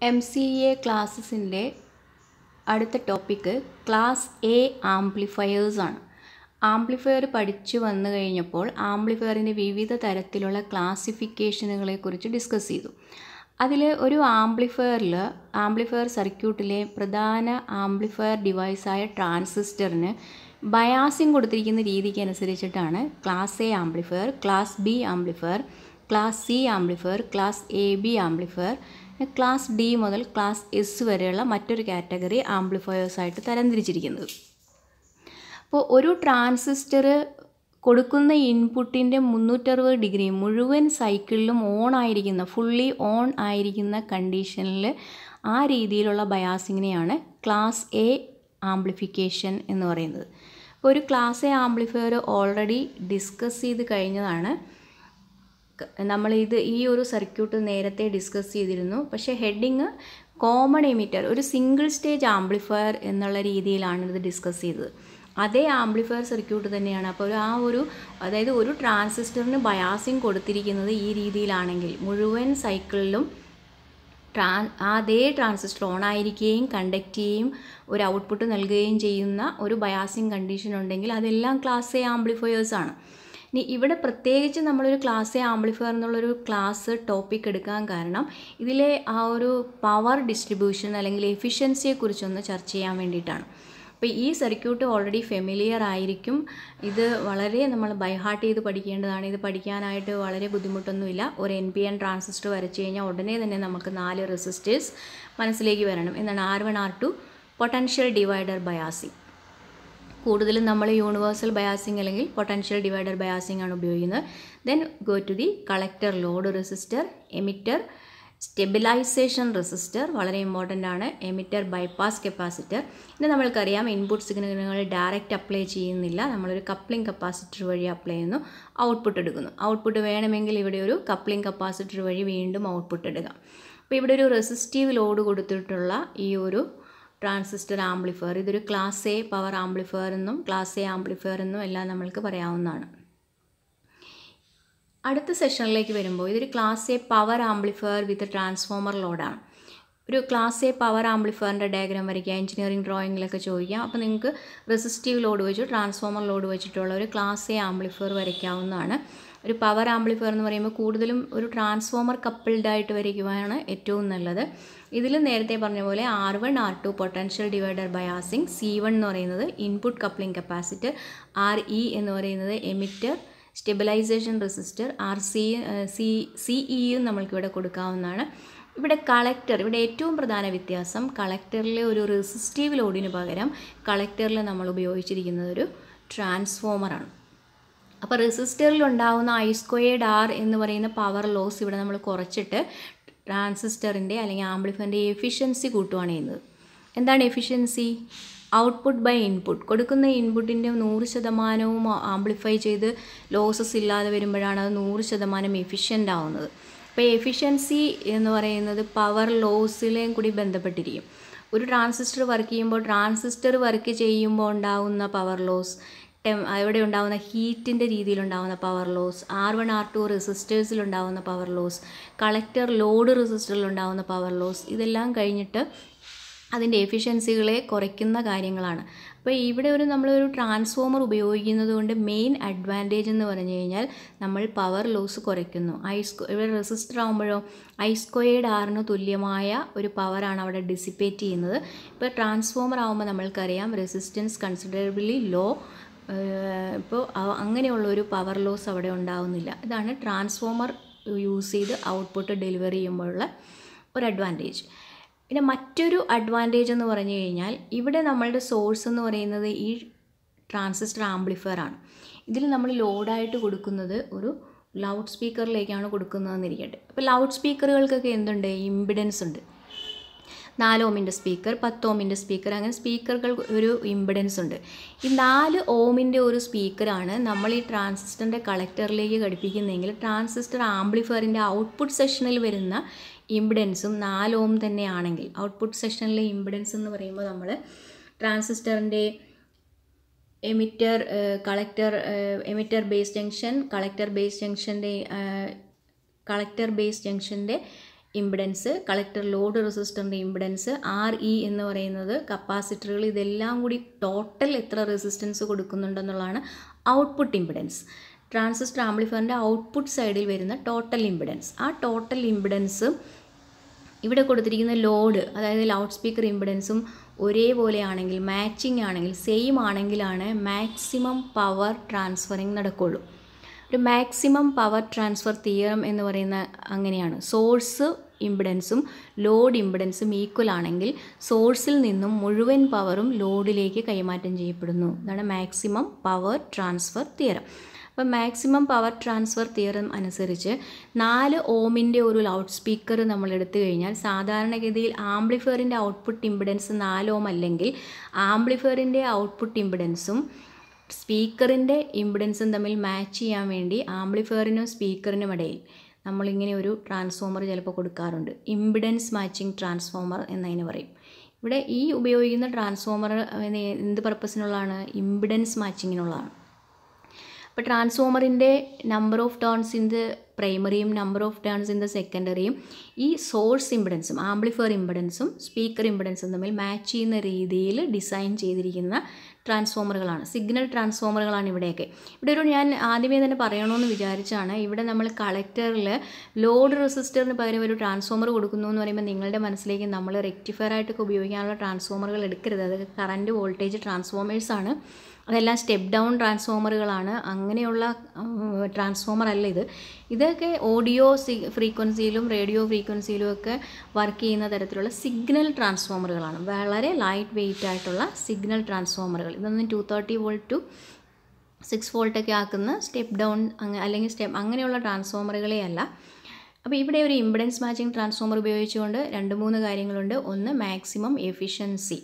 MCA ക്ലാസ്സസിൻ്റെ അടുത്ത topic class A amplifiers ആണ്. Amplifier പഠിച്ചു വന്നു കഴിഞ്ഞപ്പോൾ ആംപ്ലിഫയറിൻ്റെ വിവിധ തരത്തിലുള്ള ക്ലാസിഫിക്കേഷനുകളെക്കുറിച്ച് ഡിസ്കസ് ചെയ്തു. അതിൽ ഒരു ആംപ്ലിഫയർ സർക്യൂട്ടിലെ പ്രധാന ആംപ്ലിഫയർ ഡിവൈസായ ട്രാൻസിസ്റ്ററിന് ബയാസിങ് കൊടുത്തിരിക്കുന്ന രീതിക്ക് അനുസരിച്ചിട്ടാണ് class A amplifier, class B amplifier, class C amplifier, class A B amplifier, class D മുതൽ ക്ലാസ് എസ് വരെയുള്ള മറ്റൊരു കാറ്റഗറി ആംപ്ലിഫയേഴ്സായിട്ട് തരംതിരിച്ചിരിക്കുന്നത്. അപ്പോൾ ഒരു ട്രാൻസിസ്റ്റർ കൊടുക്കുന്ന ഇൻപുട്ടിൻ്റെ 360 ഡിഗ്രി മുഴുവൻ സൈക്കിളിലും ഫുള്ളി ഓൺ ആയിരിക്കുന്ന കണ്ടീഷനിൽ ആ രീതിയിലുള്ള ബയാസിങ്ങിനെയാണ് ക്ലാസ് എ ആംപ്ലിഫിക്കേഷൻ എന്ന് പറയുന്നത്. അപ്പോൾ ഒരു class A amplifier already discuss ചെയ്ത് കഴിഞ്ഞതാണ്. ഈ ഒരു സർക്യൂട്ട് നേരത്തെ ഡിസ്കസ് ചെയ്തിരുന്നു. പക്ഷേ ഹെഡിങ് കോമൺ എമിറ്റർ, ഒരു സിംഗിൾ സ്റ്റേജ് ആംപ്ലിഫയർ എന്നുള്ള രീതിയിലാണ് ഇത് ഡിസ്കസ് ചെയ്തത്. അതേ ആംപ്ലിഫയർ സർക്യൂട്ട് തന്നെയാണ്. അപ്പോൾ അതായത് ഒരു ട്രാൻസിസ്റ്ററിന് ബയാസിങ് കൊടുത്തിരിക്കുന്നത് ഈ രീതിയിലാണെങ്കിൽ മുഴുവൻ സൈക്കിളിലും അതേ ട്രാൻസിസ്റ്റർ ഓൺ ആയിരിക്കുകയും കണ്ടക്ട് ചെയ്യുകയും ഒരു ഔട്ട്പുട്ട് നൽകുകയും ചെയ്യുന്ന ഒരു ബയാസിങ് കണ്ടീഷൻ ഉണ്ടെങ്കിൽ അതെല്ലാം ക്ലാസ് എ ആംപ്ലിഫയേഴ്സ് ആണ്. ഇനി ഇവിടെ പ്രത്യേകിച്ച് നമ്മളൊരു ക്ലാസ് എ ആംപ്ലിഫയർ എന്നുള്ളൊരു ടോപ്പിക് എടുക്കാൻ കാരണം ഇതിലെ ആ ഒരു പവർ ഡിസ്ട്രിബ്യൂഷൻ അല്ലെങ്കിൽ എഫിഷ്യൻസിയെക്കുറിച്ചൊന്ന് ചർച്ച ചെയ്യാൻ വേണ്ടിയിട്ടാണ്. അപ്പോൾ ഈ സർക്യൂട്ട് ഓൾറെഡി ഫെമിലിയർ ആയിരിക്കും. ഇത് വളരെ നമ്മൾ ബൈഹാർട്ട് ചെയ്ത് പഠിക്കേണ്ടതാണ്. ഇത് പഠിക്കാനായിട്ട് വളരെ ബുദ്ധിമുട്ടൊന്നുമില്ല. ഒരു NPN ട്രാൻസിസ്റ്റർ വരച്ച് കഴിഞ്ഞാൽ ഉടനെ തന്നെ നമുക്ക് 4 റെസിസ്റ്റേഴ്സ് മനസ്സിലേക്ക് വരണം. എന്താണ് R1 R2 potential divider biasing. കൂടുതലും നമ്മൾ യൂണിവേഴ്സൽ ബയാസിങ് അല്ലെങ്കിൽ പൊട്ടൻഷ്യൽ ഡിവൈഡർ ബയാസിങ് ആണ് ഉപയോഗിക്കുന്നത്. Then go to the collector load resistor, emitter stabilisation resistor വളരെ ഇമ്പോർട്ടൻ്റ് ആണ്, എമിറ്റർ ബൈപ്പാസ് കപ്പാസിറ്റർ. ഇത് നമ്മൾക്കറിയാം ഇൻപുട്ട് സിഗ്നലുകൾ ഡയറക്റ്റ് അപ്ലൈ ചെയ്യുന്നില്ല, നമ്മളൊരു കപ്ലിംഗ് കപ്പാസിറ്റർ വഴി അപ്ലൈ ചെയ്യുന്നു, ഔട്ട്പുട്ട് എടുക്കുന്നു. ഔട്ട്പുട്ട് വേണമെങ്കിൽ ഇവിടെ ഒരു കപ്ലിംഗ് കപ്പാസിറ്റർ വഴി വീണ്ടും ഔട്ട്പുട്ട് എടുക്കാം. അപ്പോൾ ഇവിടെ ഒരു റെസിസ്റ്റീവ് ലോഡ് കൊടുത്തിട്ടുള്ള ഈ ഒരു ട്രാൻസിസ്റ്റർ ആംപ്ലിഫയർ, ഇതൊരു ക്ലാസ് എ പവർ ആംപ്ലിഫയർ എന്നും ക്ലാസ് എ ആംപ്ലിഫയർ എന്നും എല്ലാം നമ്മൾക്ക് പറയാവുന്നതാണ്. അടുത്ത സെഷനിലേക്ക് വരുമ്പോൾ ഇതൊരു class A power amplifier with transformer ലോഡാണ്. ഒരു ക്ലാസ് എ പവർ ആംപ്ലിഫയറിൻ്റെ ഡയഗ്രാം വരയ്ക്കുക, എഞ്ചിനീയറിംഗ് ഡ്രോയിങ്ങിലൊക്കെ ചോദിക്കാം. അപ്പോൾ നിങ്ങൾക്ക് റെസിസ്റ്റീവ് ലോഡ് വെച്ച് ട്രാൻസ്ഫോമർ ലോഡ് വെച്ചിട്ടുള്ള ഒരു ക്ലാസ് എ ആംപ്ലിഫയർ വരയ്ക്കാവുന്നതാണ്. ഒരു പവർ ആംപ്ലിഫയർ എന്ന് പറയുമ്പോൾ കൂടുതലും ഒരു ട്രാൻസ്ഫോമർ കപ്പിൾഡായിട്ട് വരയ്ക്കുവാനാണ് ഏറ്റവും നല്ലത്. ഇതിൽ നേരത്തെ പറഞ്ഞ പോലെ R1 R2 potential divider biasing, C1 എന്ന് പറയുന്നത് ഇൻപുട്ട് കപ്ലിംഗ് കപ്പാസിറ്റർ, RE എന്ന് പറയുന്നത് എമിറ്റർ സ്റ്റെബിലൈസേഷൻ റെസിസ്റ്റർ, CEയും നമ്മൾക്കിവിടെ കൊടുക്കാവുന്നതാണ്. ഇവിടെ ഇവിടെ ഏറ്റവും പ്രധാന വ്യത്യാസം കളക്ടറിലെ ഒരു റെസിസ്റ്റീവ് ലോഡിന് പകരം കളക്ടറിൽ നമ്മൾ ഉപയോഗിച്ചിരിക്കുന്നത് ഒരു ട്രാൻസ്ഫോമറാണ്. അപ്പോൾ റെസിസ്റ്ററിൽ ഉണ്ടാകുന്ന I²R എന്ന് പറയുന്ന പവർ ലോസ് ഇവിടെ നമ്മൾ കുറച്ചിട്ട് ട്രാൻസിസ്റ്ററിൻ്റെ അല്ലെങ്കിൽ ആംപ്ലിഫയറിൻ്റെ എഫിഷ്യൻസി കൂട്ടുകയാണ് ചെയ്യുന്നത്. എന്താണ് എഫിഷ്യൻസി? Output by input. കൊടുക്കുന്ന ഇൻപുട്ടിൻ്റെ 100% ആംപ്ലിഫൈ ചെയ്ത് ലോസസ് ഇല്ലാതെ വരുമ്പോഴാണ് അത് 100% എഫിഷ്യൻ്റ് ആവുന്നത്. അപ്പോൾ എഫിഷ്യൻസി എന്ന് പറയുന്നത് പവർ ലോസിലേയും കൂടി ബന്ധപ്പെട്ടിരിക്കും. ഒരു ട്രാൻസിസ്റ്റർ വർക്ക് ചെയ്യുമ്പോൾ ഉണ്ടാകുന്ന പവർ ലോസ്, അവിടെ ഉണ്ടാകുന്ന ഹീറ്റിൻ്റെ രീതിയിലുണ്ടാകുന്ന പവർ ലോസ്, R1 R2 റെസിസ്റ്റേഴ്സിലുണ്ടാകുന്ന പവർ ലോസ്, കളക്ടർ ലോഡ് റെസിസ്റ്ററിലുണ്ടാകുന്ന പവർ ലോസ്, ഇതെല്ലാം കഴിഞ്ഞിട്ട് അതിൻ്റെ എഫിഷ്യൻസികളെ കുറയ്ക്കുന്ന കാര്യങ്ങളാണ്. അപ്പോൾ ഇവിടെ നമ്മളൊരു ട്രാൻസ്ഫോമർ ഉപയോഗിക്കുന്നത് കൊണ്ട് മെയിൻ അഡ്വാൻറ്റേജ് എന്ന് പറഞ്ഞു കഴിഞ്ഞാൽ നമ്മൾ പവർ ലോസ് കുറയ്ക്കുന്നു. ഇവിടെ റെസിസ്റ്റർ ആകുമ്പോഴോ I²R തുല്യമായ ഒരു പവറാണ് അവിടെ ഡിസിപ്പേറ്റ് ചെയ്യുന്നത്. ഇപ്പോൾ ട്രാൻസ്ഫോമർ ആകുമ്പോൾ നമ്മൾക്കറിയാം റെസിസ്റ്റൻസ് കൺസിഡറബിളി ലോ. ഇപ്പോൾ അങ്ങനെയുള്ള ഒരു പവർ ലോസ് അവിടെ ഉണ്ടാകുന്നില്ല. ഇതാണ് ട്രാൻസ്ഫോമർ യൂസ് ചെയ്ത് ഔട്ട്പുട്ട് ഡെലിവറി ചെയ്യുമ്പോഴുള്ള ഒരു അഡ്വാൻറ്റേജ്. പിന്നെ മറ്റൊരു അഡ്വാൻറ്റേജ് എന്ന് പറഞ്ഞു കഴിഞ്ഞാൽ ഇവിടെ നമ്മളുടെ സോഴ്സ് എന്ന് പറയുന്നത് ഈ ട്രാൻസിസ്റ്റർ ആംപ്ലിഫയർ ആണ്. ഇതിൽ നമ്മൾ ലോഡായിട്ട് കൊടുക്കുന്നത് ഒരു ലൗഡ് സ്പീക്കറിലേക്കാണ് കൊടുക്കുന്നതെന്നിരിക്കട്ടെ. അപ്പോൾ ലൗഡ് സ്പീക്കറുകൾക്കൊക്കെ എന്തുണ്ട്? ഇമ്പിഡൻസ് ഉണ്ട്. 4 ഓമിൻ്റെ സ്പീക്കർ, 10 ഓമിൻ്റെ സ്പീക്കർ, അങ്ങനെ സ്പീക്കറുകൾ ഒരു ഇമ്പിഡൻസ് ഉണ്ട്. ഈ 4 ഓമിൻ്റെ ഒരു സ്പീക്കറാണ് നമ്മൾ ഈ ട്രാൻസിസ്റ്ററിൻ്റെ കളക്ടറിലേക്ക് ഘടിപ്പിക്കുന്നതെങ്കിൽ ട്രാൻസിസ്റ്റർ ആംപ്ലിഫയറിൻ്റെ ഔട്ട്പുട്ട് സെക്ഷനിൽ വരുന്ന ഇമ്പിഡൻസും 4 ഓം തന്നെയാണെങ്കിൽ, ഔട്ട്പുട്ട് സെക്ഷനിലെ ഇമ്പിഡൻസ് എന്ന് പറയുമ്പോൾ നമ്മൾ ട്രാൻസിസ്റ്ററിൻ്റെ emitter base junction, collector base ജംഗ്ഷൻ്റെ ഇമ്പിഡൻസ്, കളക്ടർ ലോഡ് റെസിസ്റ്ററിൻ്റെ ഇമ്പിഡൻസ്, RE എന്ന് പറയുന്നത് കപ്പാസിറ്ററുകൾ, ഇതെല്ലാം കൂടി ടോട്ടൽ എത്ര റെസിസ്റ്റൻസ് കൊടുക്കുന്നുണ്ടെന്നുള്ളതാണ് ഔട്ട്പുട്ട് ഇമ്പിഡൻസ്. ട്രാൻസിസ്റ്റർ ആംപ്ലിഫയറിൻ്റെ ഔട്ട്പുട്ട് സൈഡിൽ വരുന്ന ടോട്ടൽ ഇമ്പിഡൻസ്. ആ ടോട്ടൽ ഇമ്പിഡൻസ് ഇവിടെ കൊടുത്തിരിക്കുന്ന ലോഡ്, അതായത് ലൗഡ് സ്പീക്കർ ഇമ്പിഡൻസും ഒരേപോലെയാണെങ്കിൽ, മാച്ചിങ് ആണെങ്കിൽ, സെയിം ആണെങ്കിലാണ് മാക്സിമം പവർ ട്രാൻസ്ഫറിങ് നടക്കുകയുള്ളൂ. ഒരു മാക്സിമം പവർ ട്രാൻസ്ഫർ തിയറം എന്ന് പറയുന്ന അങ്ങനെയാണ്. സോഴ്സ് ഇമ്പിഡൻസും ലോഡ് ഇമ്പിഡൻസും ഈക്വൽ ആണെങ്കിൽ സോഴ്സിൽ നിന്നും മുഴുവൻ പവറും ലോഡിലേക്ക് കൈമാറ്റം ചെയ്യപ്പെടുന്നു. ഇതാണ് മാക്സിമം പവർ ട്രാൻസ്ഫർ തിയറം. അപ്പോൾ മാക്സിമം പവർ ട്രാൻസ്ഫർ തിയറം അനുസരിച്ച് 4 ഓമിൻ്റെ ഒരു ലൗഡ് സ്പീക്കർ നമ്മൾ എടുത്തു കഴിഞ്ഞാൽ സാധാരണഗതിയിൽ ആംപ്ലിഫയറിൻ്റെ ഔട്ട്പുട്ട് ഇമ്പിഡൻസ് 4 ഓം അല്ലെങ്കിൽ ആംപ്ലിഫയറിൻ്റെ ഔട്ട്പുട്ട് ഇമ്പിഡൻസും സ്പീക്കറിൻ്റെ ഇമ്പിഡൻസും തമ്മിൽ മാച്ച് ചെയ്യാൻ വേണ്ടി ആംപ്ലിഫയറിനും സ്പീക്കറിനും ഇടയിൽ നമ്മളിങ്ങനെ ഒരു ട്രാൻസ്ഫോമർ ചിലപ്പോൾ കൊടുക്കാറുണ്ട്. ഇമ്പിഡൻസ് മാച്ചിങ് ട്രാൻസ്ഫോമർ എന്നതിന് പറയും. ഇവിടെ ഈ ഉപയോഗിക്കുന്ന ട്രാൻസ്ഫോമർ എന്ത് പർപ്പസിനുള്ളതാണ്? ഇമ്പിഡൻസ് മാച്ചിങ്ങിനുള്ളതാണ്. അപ്പോൾ ട്രാൻസ്ഫോമറിൻ്റെ number of turns in the പ്രൈമറിയും number of turns in the സെക്കൻഡറിയും ഈ സോഴ്സ് ഇമ്പിഡൻസും ആംപ്ലിഫയർ ഇമ്പിഡൻസും സ്പീക്കർ ഇമ്പിഡൻസും തമ്മിൽ മാച്ച് ചെയ്യുന്ന രീതിയിൽ ഡിസൈൻ ചെയ്തിരിക്കുന്ന ട്രാൻസ്ഫോമറുകളാണ്, സിഗ്നൽ ട്രാൻസ്ഫോമറുകളാണ് ഇവിടെയൊക്കെ. ഇവിടെ ഒരു ഞാൻ ആദ്യമേ തന്നെ പറയണമെന്ന് വിചാരിച്ചാണ്, ഇവിടെ നമ്മൾ കളക്ടറിൽ ലോഡ് റെസിസ്റ്ററിന് പകരം ഒരു ട്രാൻസ്ഫോമർ കൊടുക്കുന്നു എന്ന് പറയുമ്പോൾ നിങ്ങളുടെ മനസ്സിലേക്ക് നമ്മൾ റെക്ടിഫയർ ആയിട്ടൊക്കെ ഉപയോഗിക്കാനുള്ള ട്രാൻസ്ഫോമറുകൾ എടുക്കരുത്. അത് കറൻറ്റ് വോൾട്ടേജ് ട്രാൻസ്ഫോമേഴ്സാണ്, അതെല്ലാം സ്റ്റെപ്പ് ഡൗൺ ട്രാൻസ്ഫോമറുകളാണ്. അങ്ങനെയുള്ള ട്രാൻസ്ഫോമർ അല്ല ഇത്. ഇതൊക്കെ ഓഡിയോ ഫ്രീക്വൻസിയിലും റേഡിയോ ഫ്രീക്വൻസിയിലും ഒക്കെ വർക്ക് ചെയ്യുന്ന തരത്തിലുള്ള സിഗ്നൽ ട്രാൻസ്ഫോമറുകളാണ്. വളരെ ലൈറ്റ് വെയിറ്റ് ആയിട്ടുള്ള സിഗ്നൽ ട്രാൻസ്ഫോമറുകൾ. ഇതൊന്നും 230 വോൾട്ട് ടു 6 വോൾട്ടൊക്കെ ആക്കുന്ന സ്റ്റെപ്പ് ഡൗൺ അല്ലെങ്കിൽ അങ്ങനെയുള്ള ട്രാൻസ്ഫോമറുകളെ അല്ല. അപ്പോൾ ഇവിടെ ഒരു ഇമ്പിഡൻസ് മാച്ചിങ് ട്രാൻസ്ഫോമർ ഉപയോഗിച്ചുകൊണ്ട് 2-3 കാര്യങ്ങളുണ്ട്. ഒന്ന്, മാക്സിമം എഫിഷ്യൻസി,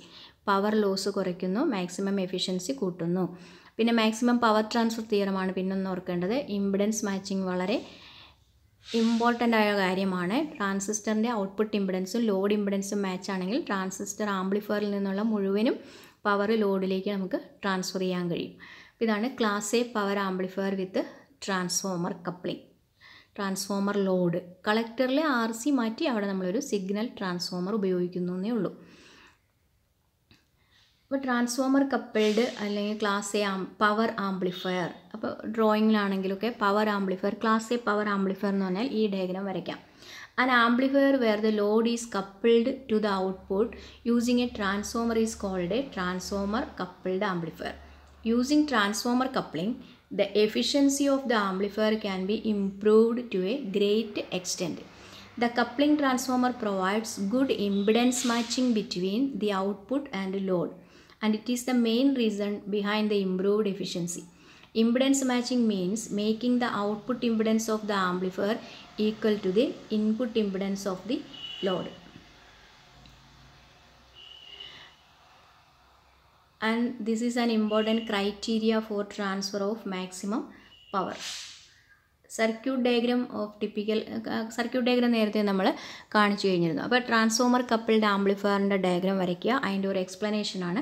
പവർ ലോസ് കുറയ്ക്കുന്നു, മാക്സിമം എഫിഷ്യൻസി കൂട്ടുന്നു. പിന്നെ മാക്സിമം പവർ ട്രാൻസ്ഫർ തിയറമാണ് പിന്നൊന്ന് ഓർക്കേണ്ടത്. ഇമ്പിഡൻസ് മാച്ചിങ് വളരെ ഇമ്പോർട്ടൻ്റ് ആയ കാര്യമാണ്. ട്രാൻസിസ്റ്ററിൻ്റെ ഔട്ട്പുട്ട് ഇമ്പിഡൻസും ലോഡ് ഇമ്പിഡൻസും മാച്ച് ആണെങ്കിൽ ട്രാൻസിസ്റ്റർ ആംപ്ലിഫയറിൽ നിന്നുള്ള മുഴുവനും പവർ ലോഡിലേക്ക് നമുക്ക് ട്രാൻസ്ഫർ ചെയ്യാൻ കഴിയും. ഇതാണ് class A power amplifier with transformer coupling. Transformer load കളക്ടറിലെ RC മാറ്റി അവിടെ നമ്മളൊരു സിഗ്നൽ ട്രാൻസ്ഫോമർ ഉപയോഗിക്കുന്നു എന്നേ ഉള്ളൂ. അപ്പോൾ ട്രാൻസ്ഫോമർ കപ്പിൾഡ് അല്ലെങ്കിൽ ക്ലാസ് എ പവർ ആംപ്ലിഫയർ. അപ്പോൾ ഡ്രോയിങ്ങിലാണെങ്കിലൊക്കെ power amplifier, class A power amplifier എന്ന് പറഞ്ഞാൽ ഈ ഡയഗ്രാം വരയ്ക്കാം. An amplifier where the load is coupled to the output using a transformer is called a transformer coupled amplifier. Using transformer coupling, the efficiency of the amplifier can be improved to a great extent. The coupling transformer provides good impedance matching between the output and load, and it is the main reason behind the improved efficiency. Impedance matching means making the output impedance of the amplifier equal to the input impedance of the load. And this is an important criteria for transfer of maximum power. Circuit diagram of typical circuit diagram നേരത്തെ നമ്മൾ കാണിച്ചു കഴിഞ്ഞിരുന്നു. അപ്പോൾ transformer coupled ആംപ്ലിഫയറിൻ്റെ diagram വരയ്ക്കുക. അതിൻ്റെ ഒരു എക്സ്പ്ലനേഷനാണ്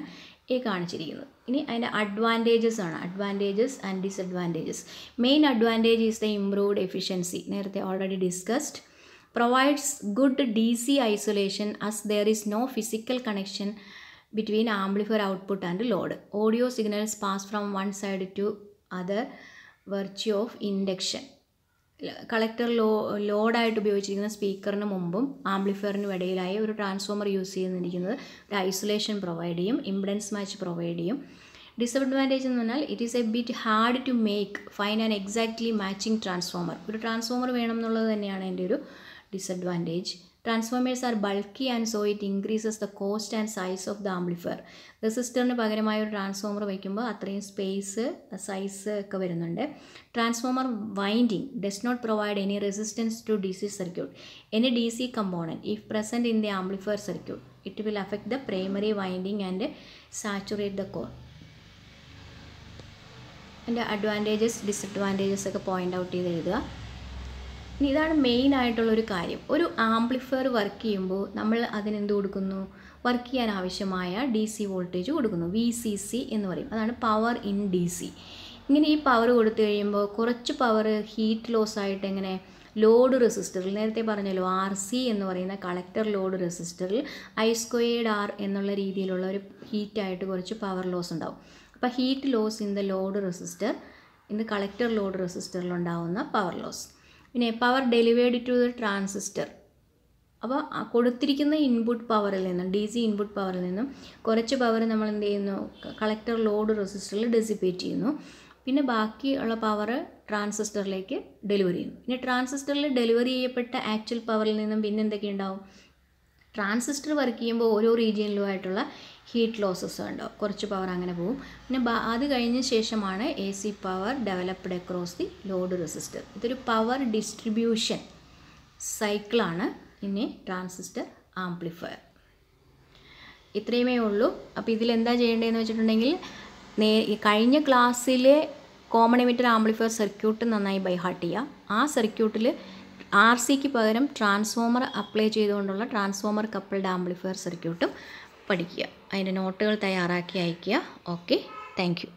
ഈ കാണിച്ചിരിക്കുന്നത്. ഇനി അതിൻ്റെ അഡ്വാൻറ്റേജസ് ആണ്, advantages and disadvantages. Main advantage is the improved efficiency, നേരത്തെ already discussed. Provides good DC isolation as there is no physical connection between amplifier output and load. Audio signals pass from one side to other virtue of induction. Collector ലോഡായിട്ട് ഉപയോഗിച്ചിരിക്കുന്ന സ്പീക്കറിന് മുമ്പും ആംപ്ലിഫയറിനും ഇടയിലായി ഒരു transformer use ചെയ്തിരിക്കുന്നത് ഒരു isolation provide ചെയ്യും, impedance match provide ചെയ്യും. ഡിസഡ്വാൻറ്റേജ് എന്ന് പറഞ്ഞാൽ it is a bit hard to find an exactly matching transformer. ഒരു ട്രാൻസ്ഫോമർ വേണം എന്നുള്ളത് തന്നെയാണ് എൻ്റെ ഒരു disadvantage. Transformers are bulky and so it increases the cost and size of the amplifier. റെസിസ്റ്ററിന് പകരമായ ഒരു ട്രാൻസ്ഫോമർ വയ്ക്കുമ്പോൾ അത്രയും സ്പേസ് സൈസ് ഒക്കെ വരുന്നുണ്ട്. Transformer winding does not provide any resistance to DC circuit. Any DC component if present in the amplifier circuit it will affect the primary winding and saturate the core. അതിൻ്റെ advantages disadvantages ഒക്കെ point out ചെയ്ത് എഴുതുക. ഇനി ഇതാണ് main ആയിട്ടുള്ളൊരു കാര്യം. ഒരു amplifier work ചെയ്യുമ്പോൾ നമ്മൾ അതിനെന്ത് കൊടുക്കുന്നു? വർക്ക് ചെയ്യാൻ ആവശ്യമായ DC വോൾട്ടേജ് കൊടുക്കുന്നു, VCC എന്ന് പറയും. അതാണ് പവർ ഇൻ DC. ഇങ്ങനെ ഈ പവർ കൊടുത്തു കഴിയുമ്പോൾ കുറച്ച് പവർ ഹീറ്റ് ലോസ് ആയിട്ട് എങ്ങനെ ലോഡ് റെസിസ്റ്ററിൽ നേരത്തെ പറഞ്ഞല്ലോ RC എന്ന് പറയുന്ന കളക്ടർ ലോഡ് റെസിസ്റ്ററിൽ I²R എന്നുള്ള രീതിയിലുള്ള ഒരു ഹീറ്റായിട്ട് കുറച്ച് പവർ ലോസ് ഉണ്ടാവും. അപ്പോൾ heat loss in the load resistor in the collector load റെസിസ്റ്ററിൽ ഉണ്ടാവുന്ന പവർ ലോസ്. പിന്നെ power delivered to the transistor. അപ്പോൾ കൊടുത്തിരിക്കുന്ന ഇൻപുട്ട് പവറിൽ നിന്നും DC ഇൻപുട്ട് പവറിൽ നിന്നും കുറച്ച് പവർ നമ്മൾ എന്ത് ചെയ്യുന്നു, കളക്ടർ ലോഡ് റെസിസ്റ്ററിൽ ഡെസിപ്പേറ്റ് ചെയ്യുന്നു. പിന്നെ ബാക്കിയുള്ള പവർ ട്രാൻസിസ്റ്ററിലേക്ക് ഡെലിവറി ചെയ്യുന്നു. പിന്നെ ട്രാൻസിസ്റ്ററിൽ ഡെലിവറി ചെയ്യപ്പെട്ട ആക്ച്വൽ പവറിൽ നിന്നും പിന്നെ എന്തൊക്കെ ഉണ്ടാവും, ട്രാൻസിസ്റ്റർ വർക്ക് ചെയ്യുമ്പോൾ ഓരോ റീജിയനിലുമായിട്ടുള്ള ഹീറ്റ് ലോസസ് ഉണ്ടാവും, കുറച്ച് പവർ അങ്ങനെ പോകും. പിന്നെ അത് കഴിഞ്ഞ ശേഷമാണ് AC power developed across the load resistor. ഇതൊരു പവർ ഡിസ്ട്രിബ്യൂഷൻ സൈക്കിളാണ് ഇനി ട്രാൻസിസ്റ്റർ ആംപ്ലിഫയർ. ഇത്രയുമേ ഉള്ളൂ. അപ്പോൾ ഇതിലെന്താ ചെയ്യേണ്ടതെന്ന് വെച്ചിട്ടുണ്ടെങ്കിൽ കഴിഞ്ഞ ക്ലാസ്സിലെ കോമൺ എമിറ്റർ ആംപ്ലിഫയർ സർക്യൂട്ട് നന്നായി ബൈ ഹാർട്ട് ചെയ്യുക. ആ സർക്യൂട്ടിൽ RCക്ക് പകരം ട്രാൻസ്ഫോമർ അപ്ലൈ ചെയ്തുകൊണ്ടുള്ള ട്രാൻസ്ഫോമർ കപ്പിൾഡ് ആംപ്ലിഫയർ സർക്യൂട്ടും പഠിക്കുക. അതിൻ്റെ നോട്ടുകൾ തയ്യാറാക്കി അയയ്ക്കുക. Okay, thank U.